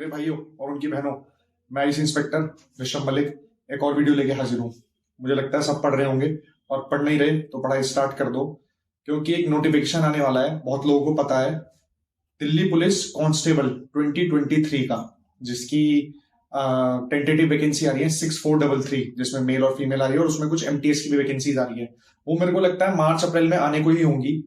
मेरे भाइयों और उनकी बहनों, मैं आईसी इंस्पेक्टर ऋषभ मलिक एक और वीडियो लेके हाजिर हूँ। मुझे लगता है सब पढ़ रहे होंगे, और पढ़ नहीं रहे तो पढ़ाई स्टार्ट कर दो, क्योंकि एक नोटिफिकेशन आने वाला है। बहुत लोगों को पता है, दिल्ली पुलिस कांस्टेबल 2023 का, जिसकी टेंटेटिव वैकेंसी आ रही है 6433, जिसमें मेल और फीमेल आ रही है, और उसमें कुछ एमटीएस की भी वैकेंसीज आ रही है। वो मेरे को लगता है मार्च अप्रैल में आने को ही होंगी।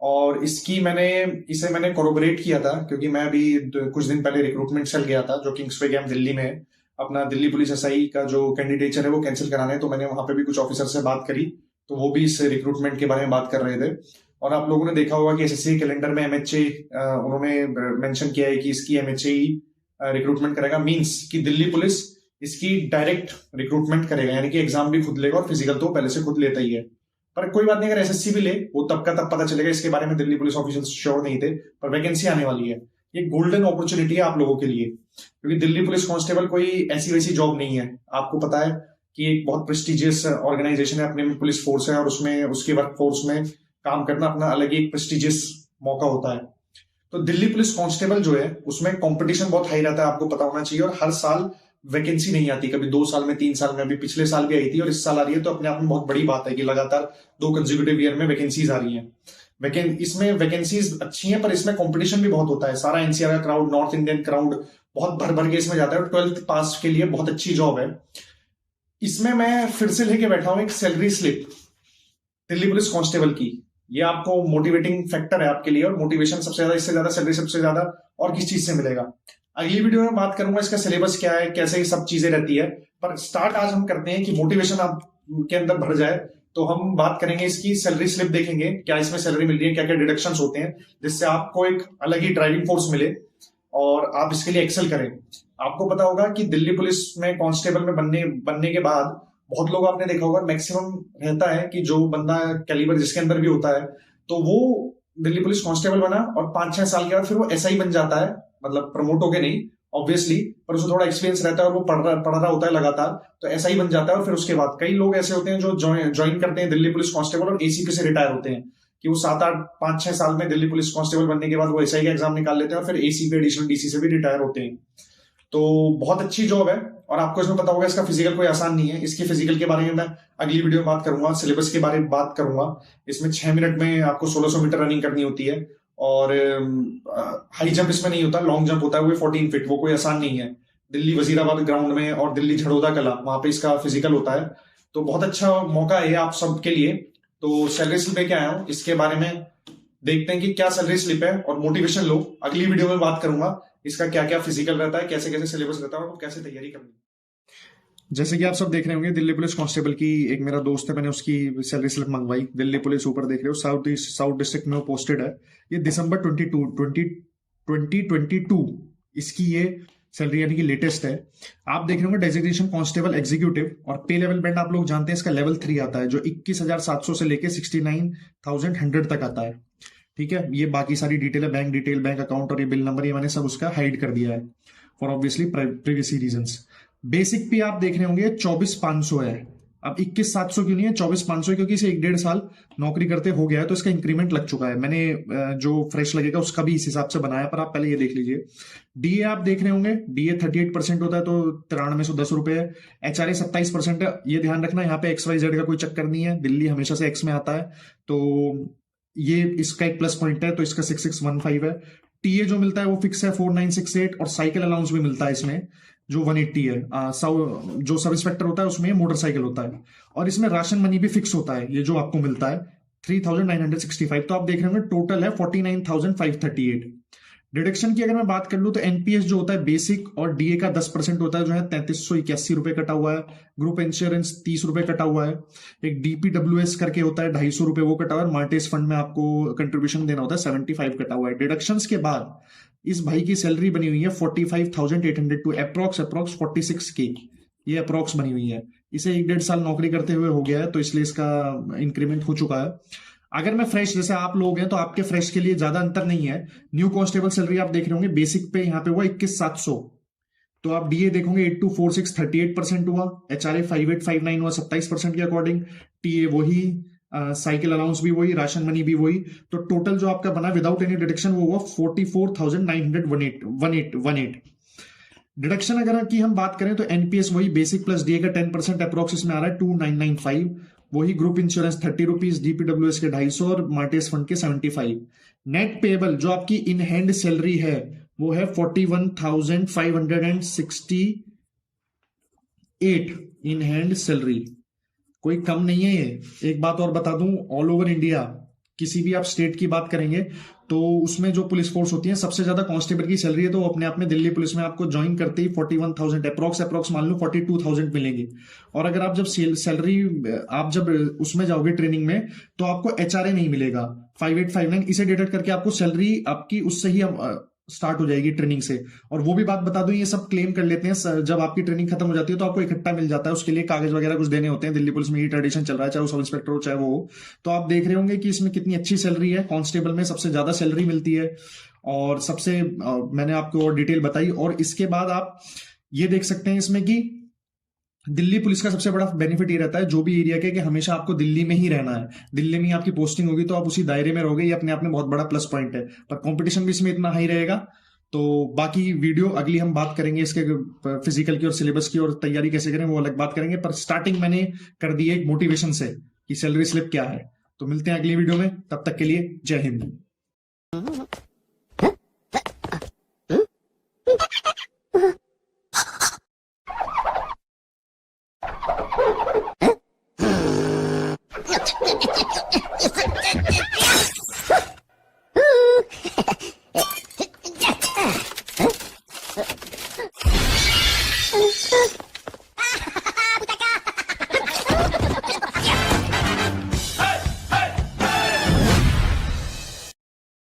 और इसे मैंने कोरोबरेट किया था, क्योंकि मैं अभी कुछ दिन पहले रिक्रूटमेंट सेल गया था, जो किंग्सवे गैम दिल्ली में है। अपना दिल्ली पुलिस एसआई का जो कैंडिडेचर है वो कैंसिल कराना है, तो मैंने वहां पे भी कुछ ऑफिसर से बात करी, तो वो भी इस रिक्रूटमेंट के बारे में बात कर रहे थे। और आप लोगों ने देखा होगा कि एसएससी कैलेंडर में एमएचए उन्होंने मेंशन किया है कि इसकी एमएचए ही रिक्रूटमेंट करेगा। मींस कि दिल्ली पुलिस इसकी डायरेक्ट रिक्रूटमेंट करेगा, यानी कि एग्जाम भी खुद लेगा और फिजिकल तो पहले से खुद लेता ही है। पर कोई बात नहीं, अगर एसएससी भी ले वो तब का तब पता चलेगा। इसके बारे में दिल्ली पुलिस ऑफिशियल्स श्योर नहीं थे, पर वैकेंसी आने वाली है। ये गोल्डन अपॉर्चुनिटी है आप लोगों के लिए, क्योंकि दिल्ली पुलिस कांस्टेबल कोई ऐसी वैसी जॉब नहीं है। आपको पता है कि एक बहुत प्रेस्टिजियस ऑर्गेनाइजेशन है, अपने में पुलिस फोर्स है, और उसमें उसके वर्क फोर्स में काम करना अपना अलग ही एक प्रेस्टिजियस मौका होता है। तो दिल्ली पुलिस कांस्टेबल जो है उसमें कंपटीशन बहुत हाई रहता है, आपको पता होना चाहिए। और हर साल वैकेंसी नहीं आती, कभी 2 साल में, 3 साल में, अभी पिछले साल भी आई थी और इस साल आ रही है। तो अपने आप में बहुत बड़ी बात है कि लगातार 2 कंसेक्यूटिव ईयर में वैकेंसीज आ रही हैं। इसमें वैकेंसीज अच्छी हैं, पर इसमें कंपटीशन भी बहुत होता है। सारा एनसीआर का क्राउड, नॉर्थ इंडियन क्राउड बहुत भर भर के इसमें जाता है, और 12th पास के लिए बहुत अच्छी जॉब है। इसमें मैं फिर से लेके बैठा हूं एक salary slip Delhi police constable की। ये आपको मोटिवेटिंग फैक्टर है आपके लिए, और मोटिवेशन सबसे ज्यादा, इससे ज्यादा सैलरी सबसे ज्यादा और किस चीज से मिलेगा। अगली वीडियो में बात करूंगा इसका सिलेबस क्या है, कैसे ये सब चीजें रहती है। पर स्टार्ट आज हम करते हैं कि मोटिवेशन आप के अंदर भर जाए, तो हम बात करेंगे इसकी सैलरी स्लिप, देखेंगे क्या इसमें सैलरी मिल रही है, क्या क्या डिडक्शंस होते हैं, जिससे आपको एक अलग ही ड्राइविंग फोर्स मिले और आप इसके लिए एक्सेल करें। आपको पता होगा कि दिल्ली पुलिस में कांस्टेबल में बनने के बाद बहुत लोग, आपने देखा होगा, मैक्सिमम रहता है कि जो बंदा कैलिबर जिसके अंदर भी होता है, तो वो दिल्ली पुलिस कांस्टेबल बना और 5-6 साल के बाद फिर वो एसआई बन जाता है। मतलब प्रमोट होके नहीं ऑब्वियसली, पर उसको थोड़ा एक्सपीरियंस रहता है और वो पढ़ रहा होता है लगातार, तो एसआई बन जाता है। और फिर उसके बाद कई लोग ऐसे होते हैं जो ज्वाइन करते हैं दिल्ली पुलिस कांस्टेबल और एसीपी से रिटायर होते हैं, कि वो 7-8-5-6 साल में दिल्ली पुलिस कांस्टेबल बनने के बाद वो एसआई का एग्जाम निकाल लेते हैं और फिर एसीपी एडिशनल डीसी से भी रिटायर होते हैं। तो बहुत अच्छी जॉब है, और आपको इसमें पता होगा इसका फिजिकल कोई आसान नहीं है। इसके फिजिकल के बारे में मैं अगली वीडियो में बात करूंगा, सिलेबस के बारे में बात करूंगा। इसमें 6 मिनट में आपको 1600 मीटर रनिंग करनी होती है, और हाई जंप इसमें नहीं होता, लॉन्ग जंप होता है, वो 14 फीट, वो कोई आसान नहीं है। दिल्ली वजीराबाद ग्राउंड में और दिल्ली झड़ौदा कला, वहां पे इसका फिजिकल होता है। तो बहुत अच्छा मौका है आप सबके लिए। तो सैलरी स्लिप लेके आया हूँ, इसके बारे में देखते हैं कि क्या सैलरी स्लिप है, और मोटिवेशन लो। अगली वीडियो में बात करूंगा इसका क्या क्या फिजिकल रहता है, कैसे कैसे सिलेबस रहता है, और कैसे तैयारी करनी। जैसे कि आप सब देख रहे होंगे, दिल्ली पुलिस कांस्टेबल की एक मेरा दोस्त है, मैंने उसकी सैलरी स्लिप मंगवाई। दिल्ली पुलिस ऊपर देख रहे हो, साउथ डिस्ट्रिक्ट में वो पोस्टेड है। ये दिसंबर 2022 इसकी ये सैलरी यानी कि लेटेस्ट है। आप देख रहे होंगे डेजिग्नेशन कांस्टेबल एग्जीक्यूटिव, और पे लेवल बैंड आप लोग जानते हैं इसका लेवल 3 आता है, जो 21,700 से लेके 69,100 तक आता है। ठीक है, ये बाकी सारी डिटेल है, बैंक डिटेल, बैंक अकाउंट और ये बिल नंबर, ये मैंने सब उसका हाइड कर दिया है for obviously privacy reasons. Basic पे आप देख रहे होंगे 24,500 है। अब 21,700 क्यों नहीं है, 24,500 क्योंकि इसे 1-1.5 साल नौकरी करते हो गया है, तो इसका इंक्रीमेंट लग चुका है। मैंने जो फ्रेश लगेगा उसका भी इस हिसाब से बनाया, पर आप पहले ये देख लीजिए। डीए आप देख रहे होंगे, डीए 38% होता है, तो 9310 रुपए है। एचआरए 27% है। ये ध्यान रखना, यहाँ पे XYZ का कोई चक्कर नहीं है, दिल्ली हमेशा से एक्स में आता है, तो ये इसका एक प्लस पॉइंट है। तो इसका 6615 है। टीए जो मिलता है वो फिक्स है 4968, और साइकिल अलाउंस भी मिलता है इसमें जो 180 है। जो सब इंस्पेक्टर होता है उसमें मोटरसाइकिल होता है, और इसमें राशन मनी भी फिक्स होता है, ये जो आपको मिलता है 3965। तो आप देख रहे होंगे टोटल है 49,538। डिडक्शन की अगर मैं बात कर लूं, तो एनपीएस जो होता है बेसिक और डीए का 10% होता है, जो है 3381 रुपए कटा हुआ है। ग्रुप इंश्योरेंस 30 रुपए कटा हुआ है। एक डीपीडब्ल्यूएस करके होता है 250 रुपए, वो कटा हुआ है। मार्टेस फंड में आपको कंट्रीब्यूशन देना होता है, 75 कटा हुआ है। डिडक्शंस के बाद इस भाई की सैलरी बनी हुई है 45,800 टू अप्रोक्स 46K, ये अप्रोक्स बनी हुई है। इसे 1-1.5 साल नौकरी करते हुए हो गया है, तो इसलिए इसका इंक्रीमेंट हो चुका है। अगर मैं फ्रेश, जैसे आप लोग हैं, तो आपके फ्रेश के लिए ज्यादा अंतर नहीं है। न्यू कांस्टेबल सैलरी आप देख रहे होंगे, बेसिक पे यहाँ पे हुआ 21,700, तो आप डीए देखोगे 8246 38% हुआ। एचआरए 5859 हुआ 27% के अकॉर्डिंग। टीए वही, साइकिल अलाउंस भी वही, राशन मनी भी वही। तो टोटल जो आपका बना विदाउट एनी डिडक्शन वो हुआ 44,918। डिडक्शन अगर की हम बात करें तो एनपीएस वही बेसिक प्लस डीए का 10% अप्रोक्स इसमें आ रहा है 2995। वही ग्रुप इंश्योरेंस 30 रुपीज, डीपीडब्ल्यूएस के 250 और मार्टेस फंड के 75। नेट पेबल जो आपकी इन हैंड सैलरी है वो है 41,568 इन हैंड सैलरी। कोई कम नहीं है ये। एक बात और बता दूं, ऑल ओवर इंडिया किसी भी आप स्टेट की बात करेंगे तो उसमें जो पुलिस फोर्स होती है सबसे ज्यादा कांस्टेबल की सैलरी है, तो अपने आप में दिल्ली पुलिस में आपको ज्वाइन करते ही 41,000 अप्रोक्स मान लो 42,000 मिलेंगे। और अगर आप जब सैलरी आप जब उसमें जाओगे ट्रेनिंग में तो आपको एचआरए नहीं मिलेगा 5859, इसे डिडक्ट करके आपको सैलरी आपकी उससे ही स्टार्ट हो जाएगी ट्रेनिंग से। और वो भी बात बता दूं, ये सब क्लेम कर लेते हैं जब आपकी ट्रेनिंग खत्म हो जाती है तो आपको इकट्ठा मिल जाता है, उसके लिए कागज वगैरह कुछ देने होते हैं। दिल्ली पुलिस में ये ट्रेडिशन चल रहा है, चाहे वो सब इंस्पेक्टर हो चाहे वो हो। तो आप देख रहे होंगे कि इसमें कितनी अच्छी सैलरी है, कांस्टेबल में सबसे ज्यादा सैलरी मिलती है। और सबसे मैंने आपको और डिटेल बताई। और इसके बाद आप ये देख सकते हैं इसमें कि दिल्ली पुलिस का सबसे बड़ा बेनिफिट ये रहता है जो भी एरिया के, कि हमेशा आपको दिल्ली में ही रहना है, दिल्ली में ही आपकी पोस्टिंग होगी तो आप उसी दायरे में रहोगे। ये अपने आप में बहुत बड़ा प्लस पॉइंट है। पर कंपटीशन भी इसमें इतना हाई रहेगा। तो बाकी वीडियो अगली हम बात करेंगे इसके फिजिकल की और सिलेबस की और तैयारी कैसे करें वो अलग बात करेंगे। पर स्टार्टिंग मैंने कर दी है एक मोटिवेशन से कि सैलरी स्लिप क्या है। तो मिलते हैं अगली वीडियो में, तब तक के लिए जय Hind. Ha ha ha ha!